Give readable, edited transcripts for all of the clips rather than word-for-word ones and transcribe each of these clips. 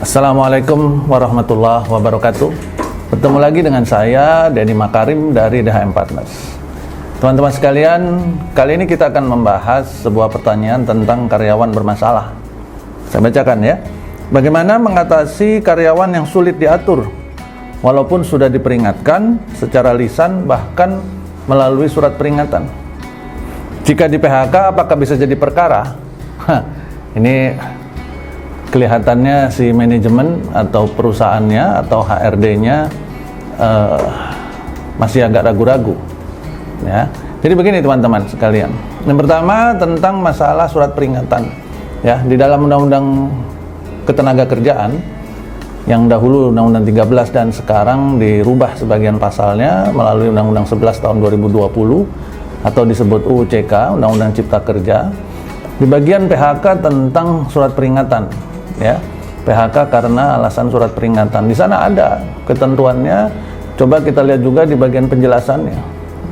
Assalamualaikum warahmatullahi wabarakatuh. Bertemu lagi dengan saya, Denny Makarim dari DHM Partners. Teman-teman sekalian, kali ini kita akan membahas sebuah pertanyaan tentang karyawan bermasalah. Saya bacakan ya. Bagaimana mengatasi karyawan yang sulit diatur, walaupun sudah diperingatkan secara lisan bahkan melalui surat peringatan? Jika di PHK, apakah bisa jadi perkara? Ini kelihatannya si manajemen atau perusahaannya atau HRD-nya masih agak ragu-ragu ya. Jadi begini teman-teman sekalian, yang pertama tentang masalah surat peringatan ya. Di dalam Undang-Undang Ketenagakerjaan yang dahulu Undang-Undang 13 dan sekarang dirubah sebagian pasalnya melalui Undang-Undang 11 tahun 2020 atau disebut UU CK, Undang-Undang Cipta Kerja, di bagian PHK tentang surat peringatan ya, PHK karena alasan surat peringatan. Di sana ada ketentuannya. Coba kita lihat juga di bagian penjelasannya,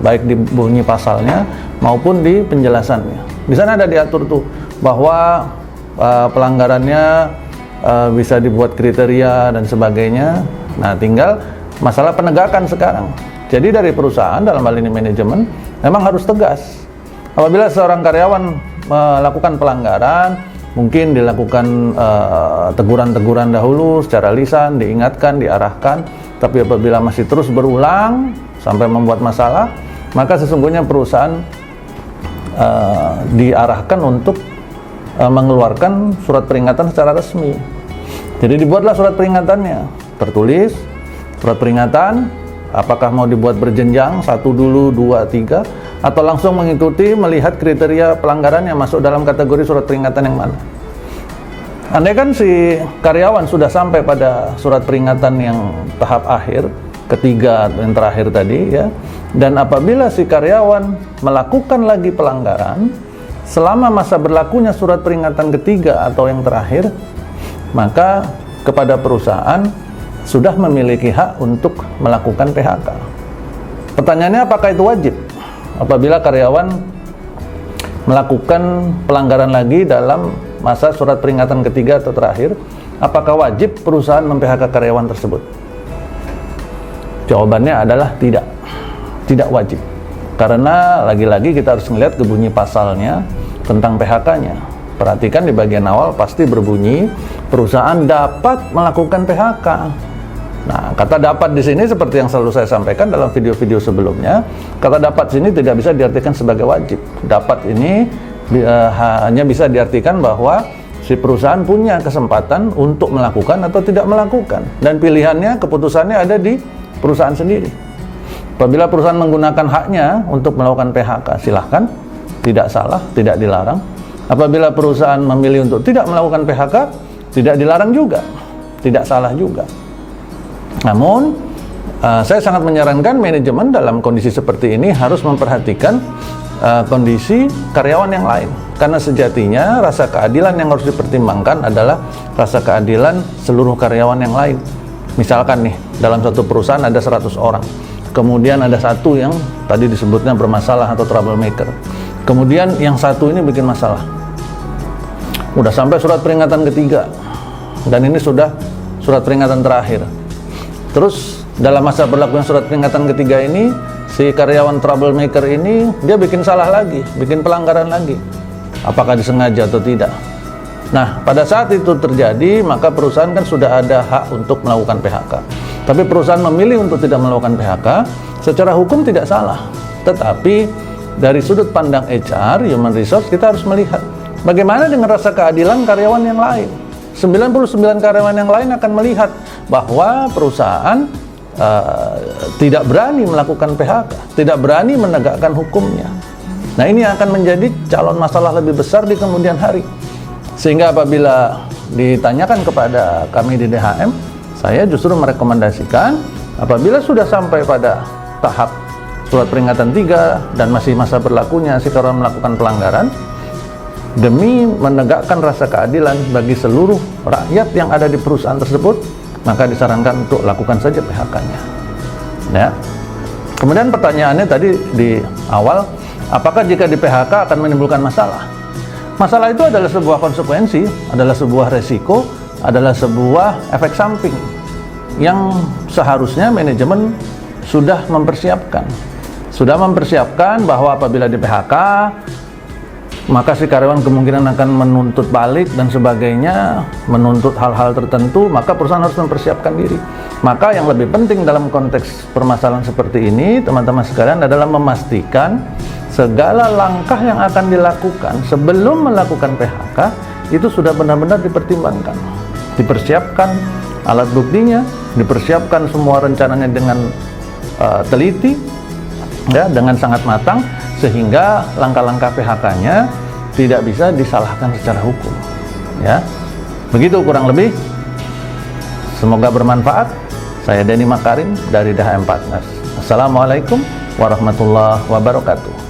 baik di bunyi pasalnya maupun di penjelasannya. Di sana ada diatur tuh bahwa pelanggarannya bisa dibuat kriteria dan sebagainya. Nah, tinggal masalah penegakan sekarang. Jadi dari perusahaan, dalam hal ini manajemen, memang harus tegas. Apabila seorang karyawan melakukan pelanggaran, mungkin dilakukan teguran-teguran dahulu secara lisan, diingatkan, diarahkan. Tapi apabila masih terus berulang sampai membuat masalah, maka sesungguhnya perusahaan diarahkan untuk mengeluarkan surat peringatan secara resmi. Jadi dibuatlah surat peringatannya, tertulis surat peringatan. Apakah mau dibuat berjenjang, 1 dulu, 2, 3, atau langsung mengikuti melihat kriteria pelanggaran yang masuk dalam kategori surat peringatan yang mana. Andai kan si karyawan sudah sampai pada surat peringatan yang tahap akhir, ketiga yang terakhir tadi ya, dan apabila si karyawan melakukan lagi pelanggaran selama masa berlakunya surat peringatan ketiga atau yang terakhir, maka kepada perusahaan sudah memiliki hak untuk melakukan PHK. Pertanyaannya, apakah itu wajib? Apabila karyawan melakukan pelanggaran lagi dalam masa surat peringatan ketiga atau terakhir, apakah wajib perusahaan mem-PHK karyawan tersebut? Jawabannya adalah tidak wajib. Karena lagi-lagi kita harus melihat ke bunyi pasalnya tentang PHK-nya. Perhatikan di bagian awal pasti berbunyi perusahaan dapat melakukan PHK. Nah, kata dapat di sini seperti yang selalu saya sampaikan dalam video-video sebelumnya, kata dapat sini tidak bisa diartikan sebagai wajib. Dapat ini hanya bisa diartikan bahwa si perusahaan punya kesempatan untuk melakukan atau tidak melakukan, dan pilihannya, keputusannya ada di perusahaan sendiri. Apabila perusahaan menggunakan haknya untuk melakukan PHK, silahkan, tidak salah, tidak dilarang. Apabila perusahaan memilih untuk tidak melakukan PHK, tidak dilarang juga, tidak salah juga. Namun, saya sangat menyarankan manajemen dalam kondisi seperti ini harus memperhatikan kondisi karyawan yang lain. Karena sejatinya rasa keadilan yang harus dipertimbangkan adalah rasa keadilan seluruh karyawan yang lain. Misalkan nih, dalam satu perusahaan ada 100 orang. Kemudian ada satu yang tadi disebutnya bermasalah atau troublemaker. Kemudian yang satu ini bikin masalah. Udah sampai surat peringatan ketiga. Dan ini sudah surat peringatan terakhir. Terus dalam masa berlakunya surat peringatan ketiga ini, si karyawan troublemaker ini dia bikin salah lagi, bikin pelanggaran lagi. Apakah disengaja atau tidak? Nah, pada saat itu terjadi, maka perusahaan kan sudah ada hak untuk melakukan PHK. Tapi perusahaan memilih untuk tidak melakukan PHK, secara hukum tidak salah. Tetapi dari sudut pandang HR, Human Resource, kita harus melihat bagaimana dengan rasa keadilan karyawan yang lain. 99 karyawan yang lain akan melihat bahwa perusahaan tidak berani melakukan PHK, tidak berani menegakkan hukumnya. Nah, ini akan menjadi calon masalah lebih besar di kemudian hari. Sehingga apabila ditanyakan kepada kami di DHM, saya justru merekomendasikan apabila sudah sampai pada tahap surat peringatan 3 dan masih masa berlakunya si karyawan melakukan pelanggaran, demi menegakkan rasa keadilan bagi seluruh rakyat yang ada di perusahaan tersebut, maka disarankan untuk lakukan saja PHK-nya. Ya. Kemudian pertanyaannya tadi di awal, apakah jika di PHK akan menimbulkan masalah? Masalah itu adalah sebuah konsekuensi, adalah sebuah resiko adalah sebuah efek samping yang seharusnya manajemen sudah mempersiapkan bahwa apabila di PHK maka si karyawan kemungkinan akan menuntut balik dan sebagainya, menuntut hal-hal tertentu, maka perusahaan harus mempersiapkan diri. Maka yang lebih penting dalam konteks permasalahan seperti ini, teman-teman sekalian, adalah memastikan segala langkah yang akan dilakukan sebelum melakukan PHK itu sudah benar-benar dipertimbangkan, dipersiapkan alat buktinya, dipersiapkan semua rencananya dengan teliti, ya, dengan sangat matang, sehingga langkah-langkah PHK-nya tidak bisa disalahkan secara hukum. Ya, begitu kurang lebih. Semoga bermanfaat. Saya Denny Makarim dari DHM Partners. Assalamualaikum warahmatullahi wabarakatuh.